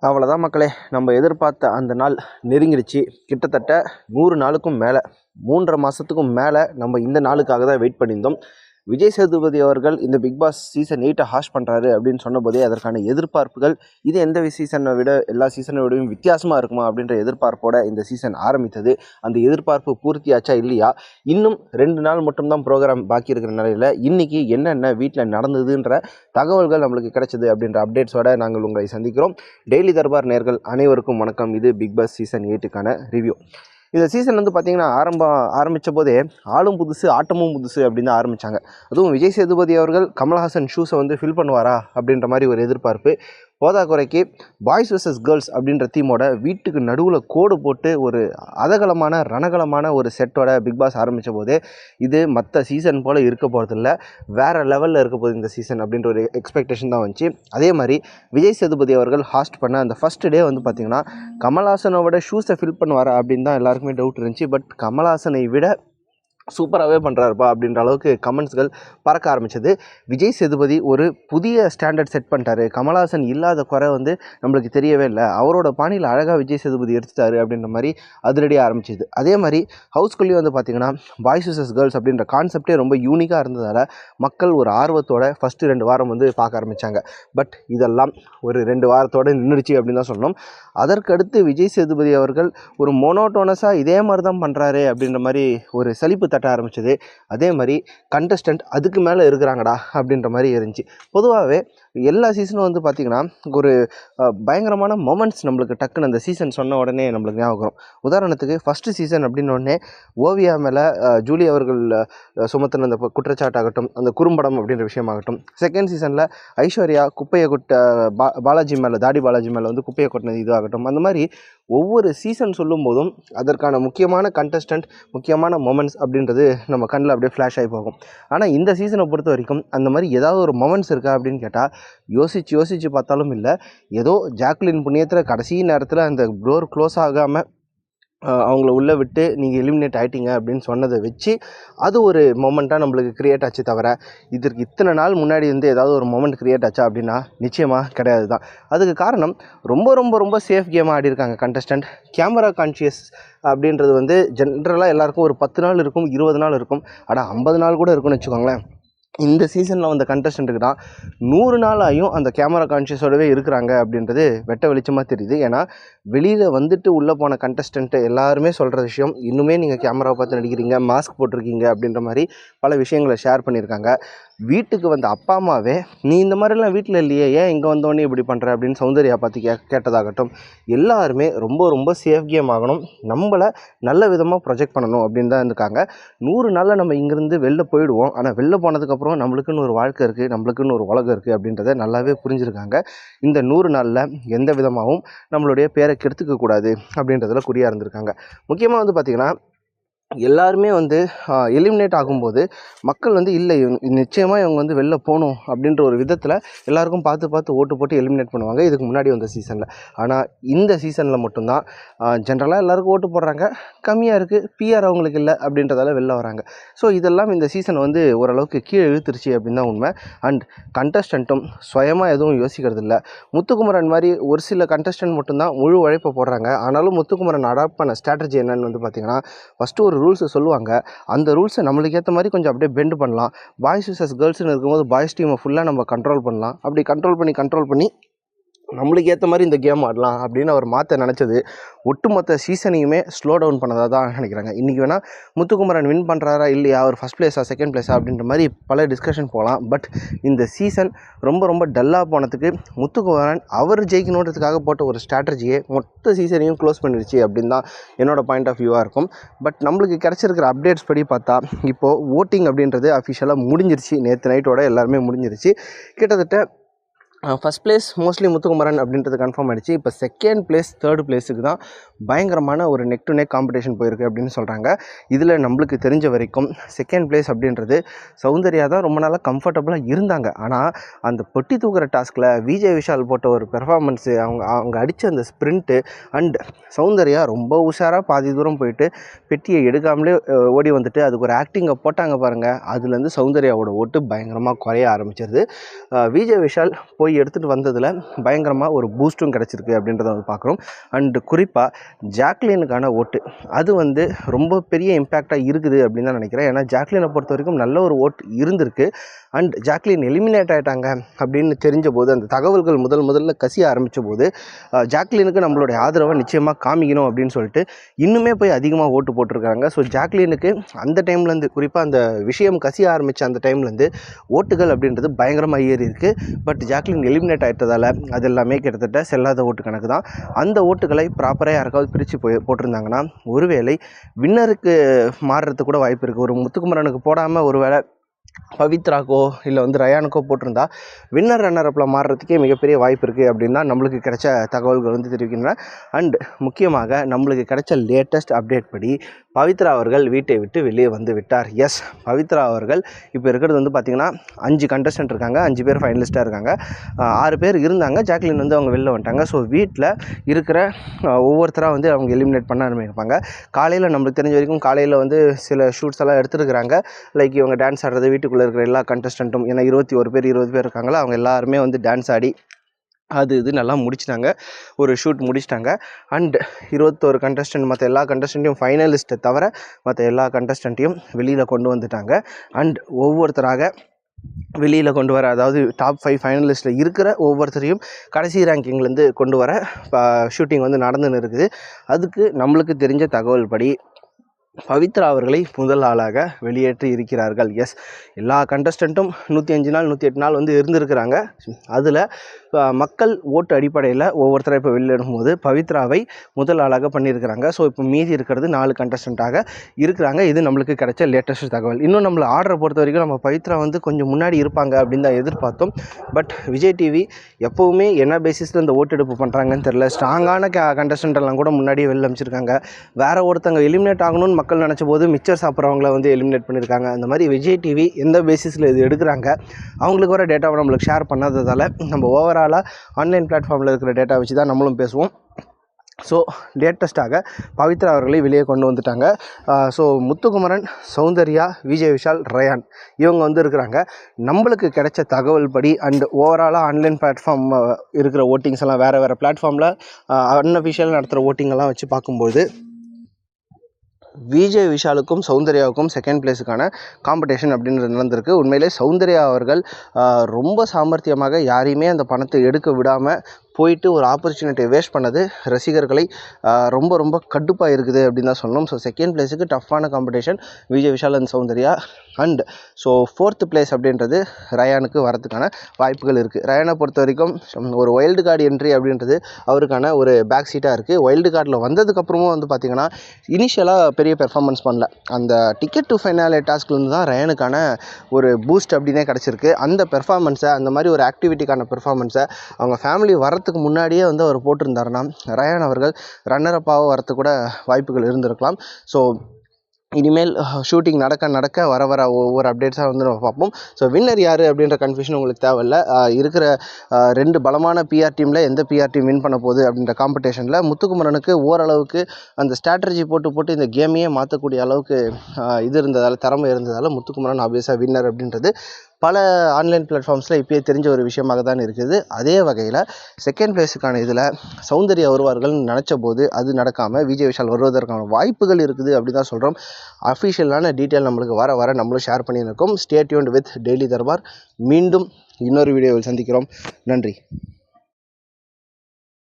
அவ்வளோதான் மக்களே, நம்ம எதிர்பார்த்த அந்த நாள் நெருங்கிடுச்சு. கிட்டத்தட்ட 100 நாளுக்கும் மேலே, 3.5 மாதத்துக்கும் மேலே நம்ம இந்த நாளுக்காக தான் வெயிட் பண்ணியிருந்தோம். விஜய் சேதுபதி அவர்கள் இந்த பிக் பாஸ் சீசன் 8 ஹாஸ்ட் பண்ணுறாரு அப்படின்னு சொன்னபோதே அதற்கான எதிர்பார்ப்புகள் இது எந்த சீசனை விட எல்லா சீசனை விடவும் வித்தியாசமாக இருக்குமா அப்படின்ற எதிர்பார்ப்போட இந்த சீசன் ஆரம்பித்தது. அந்த எதிர்பார்ப்பு பூர்த்தியாச்சா இல்லையா? இன்னும் 2 நாள் மட்டும்தான் ப்ரோக்ராம் பாக்கி இருக்கிற நிலையில் இன்றைக்கி என்னென்ன வீட்டில் நடந்ததுன்ற தகவல்கள் நம்மளுக்கு கிடைச்சது அப்படின்ற அப்டேட்ஸோடு நாங்கள் உங்களை சந்திக்கிறோம். டெய்லி தர்பார் நேயர்கள் அனைவருக்கும் வணக்கம். இது பிக் பாஸ் சீசன் 8க்கான ரிவ்யூ. இந்த சீசன் வந்து பார்த்திங்கன்னா ஆரம்பித்த போதே ஆளும் புதுசு ஆட்டமும் புதுசு அப்படின்னு தான் ஆரம்பித்தாங்க. அதுவும் விஜய் சேதுபதி அவர்கள் கமல்ஹாசன் ஷூஸை வந்து ஃபில் பண்ணுவாரா அப்படின்ற மாதிரி ஒரு எதிர்பார்ப்பு. போதாக்குறைக்கு பாய்ஸ் வெர்சஸ் கேர்ள்ஸ் அப்படின்ற தீமோட வீட்டுக்கு நடுவில் கோடு போட்டு ஒரு அதகலமான ரணகலமான ஒரு செட்டோட பிக் பாஸ் ஆரம்பித்த போதே இது மற்ற சீசன் போல் இருக்க போகிறதில்ல, வேறு லெவலில் இருக்க போகுது இந்த சீசன் அப்படின்ற ஒரு எக்ஸ்பெக்டேஷன் தான் வந்துச்சு. அதே மாதிரி விஜய் சேதுபதி அவர்கள் ஹாஸ்ட் பண்ண அந்த ஃபஸ்ட் டே வந்து பார்த்திங்கன்னா கமல்ஹாசனோட ஷூஸை ஃபில் பண்ணுவாரா அப்படின்னு தான் எல்லாருக்குமே டவுட் இருந்துச்சு. பட் கமல்ஹாசனை விட சூப்பராகவே பண்ணுறாருப்பா அப்படின்ற அளவுக்கு கமெண்ட்ஸ்கள் பறக்க ஆரம்பித்தது. விஜய் சேதுபதி ஒரு புதிய ஸ்டாண்டர்ட் செட் பண்ணிட்டாரு, கமல்ஹாசன் இல்லாத குறை வந்து நம்மளுக்கு தெரியவே இல்லை, அவரோட பாணியில் அழகாக விஜய் சேதுபதி எடுத்துட்டாரு அப்படின்ற மாதிரி அதிரடியாக ஆரம்பிச்சிது. அதே மாதிரி ஹவுஸ்குள்ளேயும் வந்து பார்த்திங்கன்னா பாய்ஸ் வெர்சஸ் கேர்ள்ஸ் அப்படின்ற கான்செப்டே ரொம்ப யூனிக்காக இருந்ததால் மக்கள் ஒரு ஆர்வத்தோட ஃபஸ்ட்டு 2 வாரம் வந்து பார்க்க ஆரம்பித்தாங்க. பட் இதெல்லாம் ஒரு 2 வாரத்தோடு நின்றுச்சு அப்படின்னு தான் சொல்லணும். அதற்கடுத்து விஜய் சேதுபதி அவர்கள் ஒரு மோனோட்டோனஸாக இதே மாதிரி தான் பண்ணுறாரு அப்படின்ற மாதிரி ஒரு சலிப்பு தட்ட ஆரம்பிச்சது. அதே மாதிரி கண்டஸ்டன்ட் அதுக்கு மேலே இருக்கிறாங்கடா அப்படின்ற மாதிரி இருந்துச்சு. பொதுவாகவே எல்லா சீசனும் வந்து பார்த்திங்கன்னா ஒரு பயங்கரமான மொமெண்ட்ஸ் நம்மளுக்கு டக்குன்னு அந்த சீசன் சொன்ன உடனே நம்மளுக்கு ஞாபகம் வரும். உதாரணத்துக்கு ஃபஸ்ட்டு சீசன் அப்படின்னோடனே ஓவியா மேலே ஜூலி அவர்கள் சுமத்தின அந்த குற்றச்சாட்டாகட்டும், அந்த குறும்படம் அப்படின்ற விஷயமாகட்டும். செகண்ட் சீசனில் ஐஸ்வர்யா குப்பையை பாலாஜி மேலே தாடி பாலாஜி மேலே வந்து குப்பையை கொட்டினது இதுவாகட்டும். அந்த மாதிரி ஒவ்வொரு சீசன் சொல்லும் போதும் அதற்கான முக்கியமான கண்டஸ்டன்ட் முக்கியமான மொமெண்ட்ஸ் அப்படின்றது நம்ம கண்ணில் அப்படியே ஃப்ளாஷ் ஆகி போகும். ஆனால் இந்த சீசனை பொறுத்த வரைக்கும் அந்த மாதிரி ஏதாவது ஒரு மொமெண்ட்ஸ் இருக்கா அப்படின்னு கேட்டால் யோசித்து பார்த்தாலும் இல்லை. ஏதோ ஜாக்லின் புண்ணியத்தில் கடைசி நேரத்தில் அந்த டோர் க்ளோஸ் ஆகாமல் அவங்கள உள்ளே விட்டு நீங்கள் எலிமினேட் ஆகிட்டீங்க அப்படின்னு சொன்னதை வச்சு அது ஒரு மொமெண்ட்டாக நம்மளுக்கு க்ரியேட் ஆச்சு. தவிர இதற்கு இத்தனை நாள் முன்னாடி வந்து ஏதாவது ஒரு மொமெண்ட் க்ரியேட் ஆச்சா அப்படின்னா நிச்சயமாக கிடையாது தான். அதுக்கு காரணம் ரொம்ப ரொம்ப ரொம்ப சேஃப் கேமாக ஆடிருக்காங்க கண்டஸ்டன்ட். கேமரா கான்ஷியஸ் அப்படின்றது வந்து ஜென்ரலாக எல்லாருக்கும் ஒரு 10 நாள் இருக்கும், 20 நாள் இருக்கும், ஆனால் 50 நாள் கூட இருக்கும்னு வச்சுக்கோங்களேன். இந்த சீசனில் வந்த கண்டஸ்டண்ட்டுக்கு தான் 100 நாள் ஆகியும் அந்த கேமரா கான்ஷியஸோடவே இருக்கிறாங்க அப்படின்றது வெட்ட வெளிச்சமாக தெரியுது. ஏன்னா வெளியில் வந்துட்டு உள்ளே போன கண்டஸ்டண்ட்டு எல்லாருமே சொல்கிற விஷயம், இன்னுமே நீங்கள் கேமராவை பார்த்து நடிக்கிறீங்க, மாஸ்க் போட்டிருக்கீங்க அப்படின்ற மாதிரி பல விஷயங்களை ஷேர் பண்ணியிருக்காங்க. வீட்டுக்கு வந்த அப்பா அம்மாவே நீ இந்த மாதிரிலாம் வீட்டில் இல்லையே, ஏன் இங்கே வந்தோடனே இப்படி பண்ணுற அப்படின்னு சௌந்தர்யா பார்த்து கேட்டதாகட்டும். எல்லாருமே ரொம்ப ரொம்ப சேஃப் கேம் ஆகணும், நம்மளை நல்ல விதமாக ப்ரொஜெக்ட் பண்ணணும் அப்படின்னு தான் இருக்காங்க. 100 நாளில் நம்ம இங்கேருந்து வெளில போயிடுவோம், ஆனால் வெளில போனதுக்கப்புறம் நம்மளுக்குன்னு ஒரு வாழ்க்கை இருக்குது, நம்மளுக்குன்னு ஒரு உலகம் இருக்குது அப்படின்றத நல்லாவே புரிஞ்சுருக்காங்க. இந்த 100 நாளில் எந்த விதமாகவும் நம்மளுடைய பேரை கெடுத்துக்கக்கூடாது அப்படின்றதுல குறியாக இருந்திருக்காங்க. முக்கியமாக வந்து பார்த்திங்கன்னா எல்லாருமே வந்து எலிமினேட் ஆகும்போது மக்கள் வந்து இல்லை நிச்சயமாக இவங்க வந்து வெளில போகணும் அப்படின்ற ஒரு விதத்தில் எல்லாருக்கும் பார்த்து ஓட்டு போட்டு எலிமினேட் பண்ணுவாங்க இதுக்கு முன்னாடி வந்த சீசனில். ஆனால் இந்த சீசனில் மட்டும்தான் ஜென்ரலாக எல்லாருக்கும் ஓட்டு போடுறாங்க, கம்மியாக இருக்குது பிஆர் அவங்களுக்கு இல்லை அப்படின்றதால வெளில வராங்க. ஸோ இதெல்லாம் இந்த சீசனை வந்து ஓரளவுக்கு கீழே இழுத்துருச்சு அப்படின்னு தான் உண்மை. அண்ட் கண்டஸ்டண்ட்டும் சுயமாக எதுவும் யோசிக்கிறது இல்லை. முத்துக்குமரன் மாதிரி ஒரு சில கண்டஸ்டன்ட் மட்டும்தான் முழு உழைப்பை போடுறாங்க. ஆனாலும் முத்துக்குமரன் அடாப்ட் பண்ண ஸ்ட்ராட்டஜி என்னன்னு வந்து பார்த்திங்கன்னா ஃபஸ்ட்டு ஒரு ரூல்ஸை சொல்லுவாங்க, அந்த ரூல்ஸை நம்மளுக்கு ஏற்ற மாதிரி கொஞ்சம் அப்படியே பெண்ட் பண்ணலாம். பாய்ஸ் வெர்சஸ் கேர்ள்ஸ்னு இருக்கும்போது பாய்ஸ் டீமை ஃபுல்லாக நம்ம கண்ட்ரோல் பண்ணலாம். அப்படி கண்ட்ரோல் பண்ணி நம்மளுக்கு ஏற்ற மாதிரி இந்த கேம் ஆடலாம் அப்படின்னு அவர் மாற்ற நினச்சது ஒட்டுமொத்த சீசனையுமே ஸ்லோ டவுன் பண்ணதாக தான் நினைக்கிறாங்க. இன்றைக்கி வேணால் முத்துக்குமரன் வின் பண்ணுறாரா இல்லையா, அவர் ஃபஸ்ட் பிளேஸா செகண்ட் பிளேஸா அப்படின்ற மாதிரி பல டிஸ்கஷன் போகலாம். பட் இந்த சீசன் ரொம்ப ரொம்ப டல்லாக போனதுக்கு முத்துக்குமரன் அவர் ஜெயிக்கணுன்றதுக்காக போட்ட ஒரு ஸ்ட்ராட்டஜியே மொத்த சீசனையும் க்ளோஸ் பண்ணிடுச்சு அப்படின்னு தான் என்னோடய பாயிண்ட் ஆஃப் வியூவாக இருக்கும். பட் நம்மளுக்கு கிடச்சிருக்கிற அப்டேட்ஸ் படி பார்த்தா இப்போது ஓட்டிங் அப்படின்றது அஃபிஷியலாக முடிஞ்சிருச்சு. நேற்று நைட்டோட எல்லாருமே முடிஞ்சிருச்சு. கிட்டத்தட்ட ஃபஸ்ட் பிளேஸ் மோஸ்ட்லி முத்துக்குமரன் அப்படின்றது கன்ஃபார்ம் ஆகிடுச்சு. இப்போ செகண்ட் பிளேஸ் தேர்ட் பிளேஸுக்கு தான் பயங்கரமான ஒரு நெக் டு நெக் காம்படிஷன் போயிருக்கு அப்படின்னு சொல்கிறாங்க. இதில் நம்மளுக்கு தெரிஞ்ச வரைக்கும் செகண்ட் பிளேஸ் அப்படின்றது சௌந்தர்யா தான் ரொம்ப நாளாக கம்ஃபர்டபுளாக இருந்தாங்க. ஆனால் அந்த பொட்டி தூக்குற டாஸ்கில் விஜய் விஷால் போட்ட ஒரு பெர்ஃபார்மன்ஸு, அவங்க அடித்த அந்த ஸ்ப்ரிண்ட்டு அண்ட் சௌந்தர்யா ரொம்ப உஷாராக பாதி தூரம் போயிட்டு பெட்டியை எடுக்காமலே ஓடி வந்துட்டு அதுக்கு ஒரு ஆக்டிங்கை போட்டாங்க பாருங்கள். அதுலேருந்து சௌந்தர்யாவோட ஓட்டு பயங்கரமாக குறைய ஆரம்பிச்சிருது. விஜய் விஷால் போய் எடுத்துகிட்டு வந்ததில் பயங்கரமாக ஒரு பூஸ்ட்டும் கிடச்சிருக்கு அப்படின்றத வந்து பார்க்குறோம். அண்டு குறிப்பாக ஜாக்லினுக்கான ஓட்டு அது வந்து ரொம்ப பெரிய இம்பேக்டாக இருக்குது அப்படின்னு தான் நினைக்கிறேன். ஏன்னா ஜாக்லினை பொறுத்த வரைக்கும் நல்ல ஒரு ஓட்டு இருந்திருக்கு. அண்ட் ஜாக்லின் எலிமினேட் ஆகிட்டாங்க அப்படின்னு தெரிஞ்ச போது, அந்த தகவல்கள் முதல்ல கசிய ஆரம்பித்த போது, ஜாக்லினுக்கு நம்மளுடைய ஆதரவை நிச்சயமாக காமிக்கணும் அப்படின்னு சொல்லிட்டு இன்னுமே போய் அதிகமாக ஓட்டு போட்டிருக்காங்க. ஸோ ஜாக்லினுக்கு அந்த டைம்லேருந்து, குறிப்பாக அந்த விஷயம் கசிய ஆரம்பித்த அந்த டைம்லேருந்து ஓட்டுகள் அப்படின்றது பயங்கரமாக ஏறி இருக்குது. பட் ஜாக்லின் எலிமினேட் ஆகிட்டதால் அது எல்லாமே கிட்டத்தட்ட செல்லாத ஓட்டு கணக்கு தான். அந்த ஓட்டுகளை ப்ராப்பராக யாருக்காவது பிரித்து போட்டிருந்தாங்கன்னா ஒருவேளை வின்னருக்கு மாறுறதுக்கு கூட வாய்ப்பு இருக்குது. ஒரு முத்துக்குமரனுக்கு போடாமல் ஒருவேளை பவித்ராக்கோ இல்லை வந்து ரயானுக்கோ போட்டிருந்தா வின்னர் ரன்னர் அப்பில் மாறுறதுக்கே மிகப்பெரிய வாய்ப்பு இருக்குது அப்படின்னு தான் நம்மளுக்கு கிடைச்ச தகவல்கள் வந்து தெரிவிக்கின்றன. அண்ட் முக்கியமாக நம்மளுக்கு கிடைச்ச லேட்டஸ்ட் அப்டேட் படி பவித்ரா அவர்கள் வீட்டை விட்டு வெளியே வந்து விட்டார். எஸ், பவித்ரா அவர்கள் இப்போ இருக்கிறது வந்து பார்த்திங்கன்னா 5 கண்டஸ்டன்ட் இருக்காங்க, 5 பேர் ஃபைனலிஸ்ட்டாக இருக்காங்க. 6 பேர் இருந்தாங்க, ஜாக்லின் வந்து அவங்க வெளில வந்துட்டாங்க. ஸோ வீட்டில் இருக்கிற ஒவ்வொருத்தராக வந்து அவங்க எலிமினேட் பண்ண ஆரம்பிப்பாங்க. காலையில் நம்மளுக்கு தெரிஞ்ச வரைக்கும் காலையில் வந்து சில ஷூட்ஸ் எல்லாம் எடுத்துருக்குறாங்க. லைக் இவங்க டான்ஸ் ஆடுறது, வீட்டுக்குள்ளே இருக்கிற எல்லா கண்டஸ்டண்ட்டும், ஏன்னா 21 பேர் 20 பேர் இருக்காங்களா, அவங்க எல்லாருமே வந்து டான்ஸ் ஆடி இது நல்லா முடிச்சிட்டாங்க. ஒரு ஷூட் முடிச்சிட்டாங்க. அண்ட் 21 கண்டஸ்டன்ட், மற்ற எல்லா கண்டஸ்டண்ட்டையும் ஃபைனலிஸ்ட்டை தவிர மற்ற எல்லா கண்டஸ்டண்ட்டையும் வெளியில் கொண்டு வந்துட்டாங்க. அண்ட் ஒவ்வொருத்தராக வெளியில் கொண்டு வர, அதாவது டாப் 5 ஃபைனலிஸ்ட்டில் இருக்கிற ஒவ்வொருத்தரையும் கடைசி ரேங்கிங்லேருந்து கொண்டு வர ஷூட்டிங் வந்து நடந்துன்னு இருக்குது. அதுக்கு நம்மளுக்கு தெரிஞ்ச தகவல் படி பவித்ரா அவர்களை முதல் ஆளாக வெளியேற்றி இருக்கிறார்கள். எஸ், எல்லா கண்டஸ்டண்ட்டும் 105 நாள் 108 நாள் வந்து இருந்திருக்கிறாங்க. அதில் மக்கள் ஓட்டு அடிப்படையில் ஒவ்வொருத்தரை இப்போ வெளியிடும்போது பவித்ராவை முதல் ஆளாக பண்ணியிருக்கிறாங்க. ஸோ இப்போ மீதி இருக்கிறது 4 கண்டஸ்டண்ட்டாக இருக்கிறாங்க. இது நம்மளுக்கு கிடைச்ச லேட்டஸ்ட் தகவல். இன்னும் நம்மளை ஆர்டரை பொறுத்த வரைக்கும் நம்ம பவித்ரா வந்து கொஞ்சம் முன்னாடி இருப்பாங்க அப்படின்னு தான் எதிர்பார்த்தோம். பட் விஜய் டிவி எப்போவுமே என்ன பேசிஸில் இந்த ஓட்டெடுப்பு பண்ணுறாங்கன்னு தெரில. ஸ்ட்ராங்கான கண்டஸ்டன்ட் எல்லாம் கூட முன்னாடியே வெளில அமைச்சிருக்காங்க. வேறு ஒருத்தங்க எலிமினேட் ஆகணும்னு மக்கள் நினச்ச போது மிச்சர் சாப்பிட்றவங்கள வந்து எலிமினேட் பண்ணியிருக்காங்க. அந்த மாதிரி விஜய் டிவி எந்த பேசிஸில் இது எடுக்கிறாங்க, அவங்களுக்கு வர டேட்டாவை நம்மளுக்கு ஷேர் பண்ணாததால் நம்ம ஓவராலாக ஆன்லைன் பிளாட்ஃபார்மில் இருக்கிற டேட்டா வச்சு தான் நம்மளும் பேசுவோம். ஸோ லேட்டஸ்ட்டாக பவித்ரா அவர்களை வெளியே கொண்டு வந்துட்டாங்க. ஸோ முத்துக்குமரன், சௌந்தர்யா, விஜய் விஷால், ரயான் இவங்க வந்து இருக்கிறாங்க. நம்மளுக்கு கிடைச்ச தகவல் படி அண்ட் ஓவராலாக ஆன்லைன் பிளாட்ஃபார்ம் இருக்கிற ஓட்டிங்ஸ் எல்லாம் வேறு பிளாட்ஃபார்மில் அன்அஃபிஷியல் நடத்துகிற ஓட்டிங்கெல்லாம் வச்சு பார்க்கும்போது விஜய் விஷாலுக்கும் சௌந்தர்யாவுக்கும் செகண்ட் பிளேஸுக்கான காம்படிஷன் அப்படின்றது நடந்திருக்கு. உண்மையிலே சௌந்தர்யா அவர்கள் ரொம்ப சாமர்த்தியமாக யாரையுமே அந்த பணத்தை எடுக்க விடாமல் போயிட்டு ஒரு ஆப்பர்ச்சுனிட்டியை வேஸ்ட் பண்ணது ரசிகர்களை ரொம்ப கடுப்பாக இருக்குது அப்படின்னு தான் சொல்லணும். ஸோ செகண்ட் பிளேஸுக்கு டஃப்பான competition Vijay Vishal and Soundarya. And so 4th place அப்படின்றது ரயானுக்கு வரதுக்கான வாய்ப்புகள் இருக்குது. ரயானை பொறுத்த வரைக்கும் ஒரு வைல்டு கார்டு என்ட்ரி அப்படின்றது அவருக்கான ஒரு பேக் சீட்டாக இருக்குது. வைல்டு கார்டில் வந்ததுக்கப்புறமும் வந்து பார்த்திங்கன்னா இனிஷியலாக பெரிய பெர்ஃபார்மன்ஸ் பண்ணல. அந்த டிக்கெட் டு ஃபைனலே டாஸ்க்லேருந்து தான் ரயானுக்கான ஒரு பூஸ்ட் அப்படின்னே கிடச்சிருக்கு. அந்த பெர்ஃபார்மன்ஸை, அந்த மாதிரி ஒரு ஆக்டிவிட்டிக்கான பெர்ஃபார்மன்ஸை அவங்க ஃபேமிலி வரத்துக்கு முன்னாடியே வந்து அவர் போட்டிருந்தாருன்னா ரயான் அவர்கள் ரன்னர் அப்பாக வரத்துக்கு கூட வாய்ப்புகள் இருந்திருக்கலாம். ஸோ இனிமேல் ஷூட்டிங் நடக்க வர ஒவ்வொரு அப்டேட்ஸாக வந்து நம்ம பார்ப்போம். ஸோ வின்னர் யார் அப்படின்ற கன்ஃபியூஷன் உங்களுக்கு தேவையில்லை. இருக்கிற 2 பலமான பிஆர் டீமில் எந்த பிஆர் டீம் வின் பண்ண போகுது அப்படின்ற காம்படிஷனில் முத்துக்குமரனுக்கு ஓரளவுக்கு அந்த ஸ்ட்ராட்டஜி போட்டு இந்த கேமையே மாற்றக்கூடிய அளவுக்கு இது இருந்ததால், திறமை இருந்ததால் முத்துக்குமரன் ஆப்வியஸாக வின்னர் அப்படின்றது பல ஆன்லைன் பிளாட்ஃபார்ம்ஸில் இப்போயே தெரிஞ்ச ஒரு விஷயமாக தான் இருக்குது. அதே வகையில் செகண்ட் பிளேஸுக்கான இதில் சௌந்தர்யா வருவார்கள்னு நினச்ச போது அது நடக்காமல் விஜய் விஷால் வருவதற்கான வாய்ப்புகள் இருக்குது அப்படி தான் சொல்கிறோம். அஃபிஷியலான டீட்டெயில் நம்மளுக்கு வர நம்மளும் ஷேர் பண்ணியிருக்கோம். Stay tuned with daily Darbar. மீண்டும் இன்னொரு வீடியோவில் சந்திக்கிறோம். நன்றி.